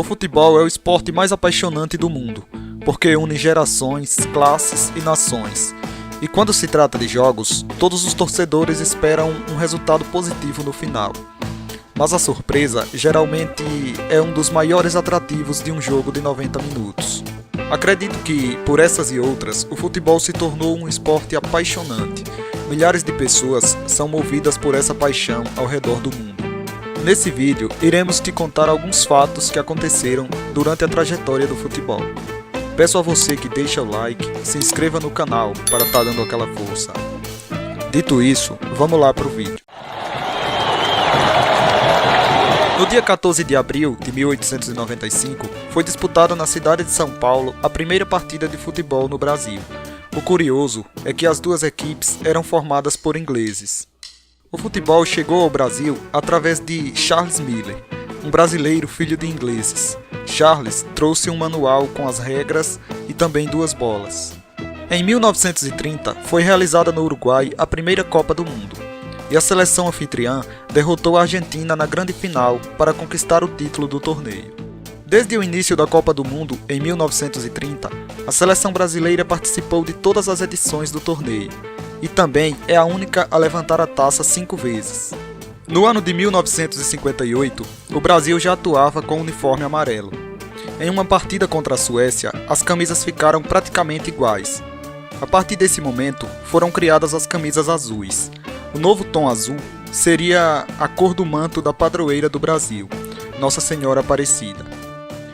O futebol é o esporte mais apaixonante do mundo, porque une gerações, classes e nações. E quando se trata de jogos, todos os torcedores esperam um resultado positivo no final. Mas a surpresa geralmente é um dos maiores atrativos de um jogo de 90 minutos. Acredito que, por essas e outras, o futebol se tornou um esporte apaixonante. Milhares de pessoas são movidas por essa paixão ao redor do mundo. Nesse vídeo, iremos te contar alguns fatos que aconteceram durante a trajetória do futebol. Peço a você que deixe o like, se inscreva no canal para estar dando aquela força. Dito isso, vamos lá para o vídeo. No dia 14 de abril de 1895, foi disputada na cidade de São Paulo a primeira partida de futebol no Brasil. O curioso é que as duas equipes eram formadas por ingleses. O futebol chegou ao Brasil através de Charles Miller, um brasileiro filho de ingleses. Charles trouxe um manual com as regras e também duas bolas. Em 1930, foi realizada no Uruguai a primeira Copa do Mundo, e a seleção anfitriã derrotou a Argentina na grande final para conquistar o título do torneio. Desde o início da Copa do Mundo, em 1930, a seleção brasileira participou de todas as edições do torneio, e também é a única a levantar a taça 5 vezes. No ano de 1958, o Brasil já atuava com o uniforme amarelo. Em uma partida contra a Suécia, as camisas ficaram praticamente iguais. A partir desse momento, foram criadas as camisas azuis. O novo tom azul seria a cor do manto da padroeira do Brasil, Nossa Senhora Aparecida.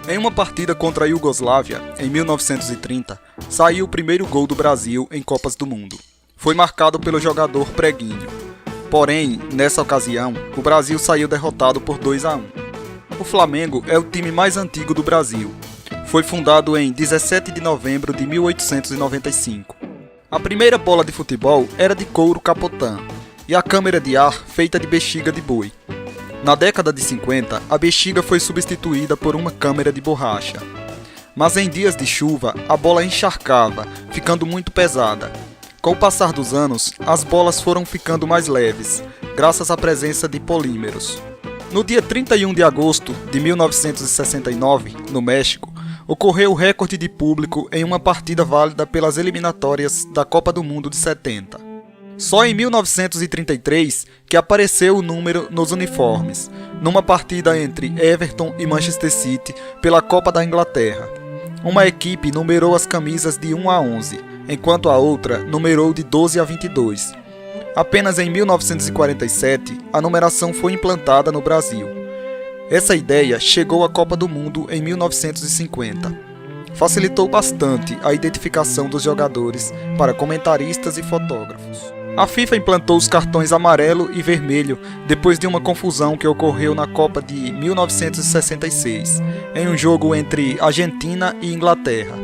Em uma partida contra a Iugoslávia, em 1930, saiu o primeiro gol do Brasil em Copas do Mundo. Foi marcado pelo jogador Preguinho. Porém, nessa ocasião, o Brasil saiu derrotado por 2-1. O Flamengo é o time mais antigo do Brasil. Foi fundado em 17 de novembro de 1895. A primeira bola de futebol era de couro capotã e a câmara de ar feita de bexiga de boi. Na década de 50, a bexiga foi substituída por uma câmara de borracha. Mas em dias de chuva, a bola encharcava, ficando muito pesada. Com o passar dos anos, as bolas foram ficando mais leves, graças à presença de polímeros. No dia 31 de agosto de 1969, no México, ocorreu o recorde de público em uma partida válida pelas eliminatórias da Copa do Mundo de 70. Só em 1933 que apareceu o número nos uniformes, numa partida entre Everton e Manchester City pela Copa da Inglaterra. Uma equipe numerou as camisas de 1 a 11, enquanto a outra numerou de 12 a 22. Apenas em 1947, a numeração foi implantada no Brasil. Essa ideia chegou à Copa do Mundo em 1950. Facilitou bastante a identificação dos jogadores para comentaristas e fotógrafos. A FIFA implantou os cartões amarelo e vermelho depois de uma confusão que ocorreu na Copa de 1966, em um jogo entre Argentina e Inglaterra.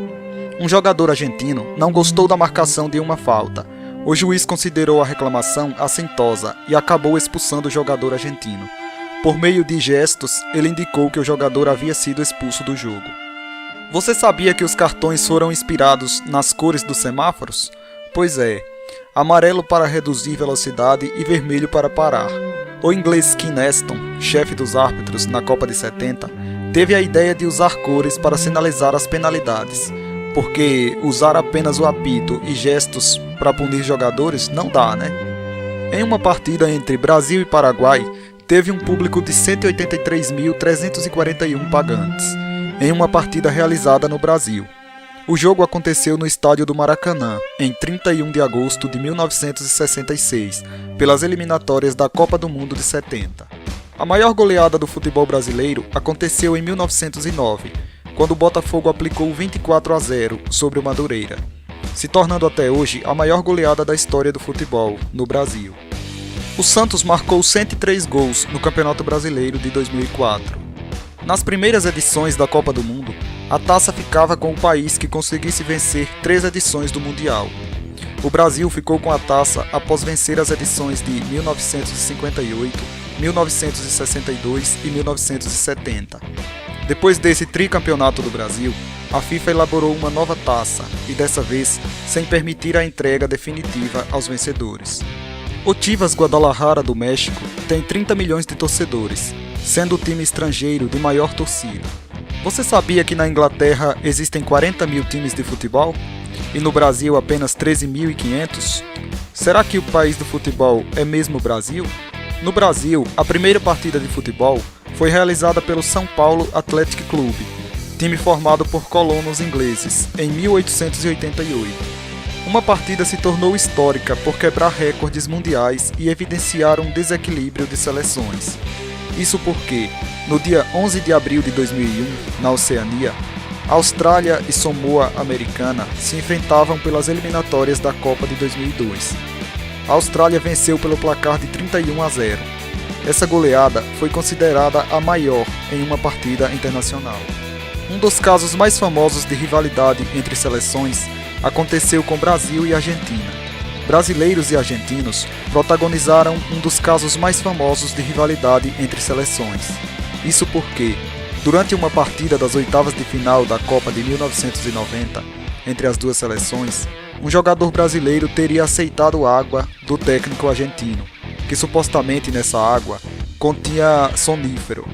Um jogador argentino não gostou da marcação de uma falta. O juiz considerou a reclamação assintosa e acabou expulsando o jogador argentino. Por meio de gestos, ele indicou que o jogador havia sido expulso do jogo. Você sabia que os cartões foram inspirados nas cores dos semáforos? Pois é, amarelo para reduzir velocidade e vermelho para parar. O inglês Ken Aston, chefe dos árbitros na Copa de 70, teve a ideia de usar cores para sinalizar as penalidades, porque usar apenas o apito e gestos para punir jogadores não dá, né? Em uma partida entre Brasil e Paraguai, teve um público de 183.341 pagantes, em uma partida realizada no Brasil. O jogo aconteceu no estádio do Maracanã, em 31 de agosto de 1966, pelas eliminatórias da Copa do Mundo de 70. A maior goleada do futebol brasileiro aconteceu em 1909, quando o Botafogo aplicou 24-0 sobre o Madureira, se tornando até hoje a maior goleada da história do futebol no Brasil. O Santos marcou 103 gols no Campeonato Brasileiro de 2004. Nas primeiras edições da Copa do Mundo, a taça ficava com o país que conseguisse vencer 3 edições do Mundial. O Brasil ficou com a taça após vencer as edições de 1958, 1962 e 1970. Depois desse tricampeonato do Brasil, a FIFA elaborou uma nova taça e dessa vez sem permitir a entrega definitiva aos vencedores. O Chivas Guadalajara do México tem 30 milhões de torcedores, sendo o time estrangeiro de maior torcida. Você sabia que na Inglaterra existem 40 mil times de futebol? E no Brasil apenas 13.500? Será que o país do futebol é mesmo o Brasil? No Brasil, a primeira partida de futebol foi realizada pelo São Paulo Athletic Club, time formado por colonos ingleses, em 1888. Uma partida se tornou histórica por quebrar recordes mundiais e evidenciar um desequilíbrio de seleções. Isso porque, no dia 11 de abril de 2001, na Oceania, Austrália e Samoa Americana se enfrentavam pelas eliminatórias da Copa de 2002. A Austrália venceu pelo placar de 31-0. Essa goleada foi considerada a maior em uma partida internacional. Um dos casos mais famosos de rivalidade entre seleções aconteceu com Brasil e Argentina. Brasileiros e argentinos protagonizaram um dos casos mais famosos de rivalidade entre seleções. Isso porque, durante uma partida das oitavas de final da Copa de 1990, entre as duas seleções, um jogador brasileiro teria aceitado água do técnico argentino, que supostamente nessa água continha sonífero.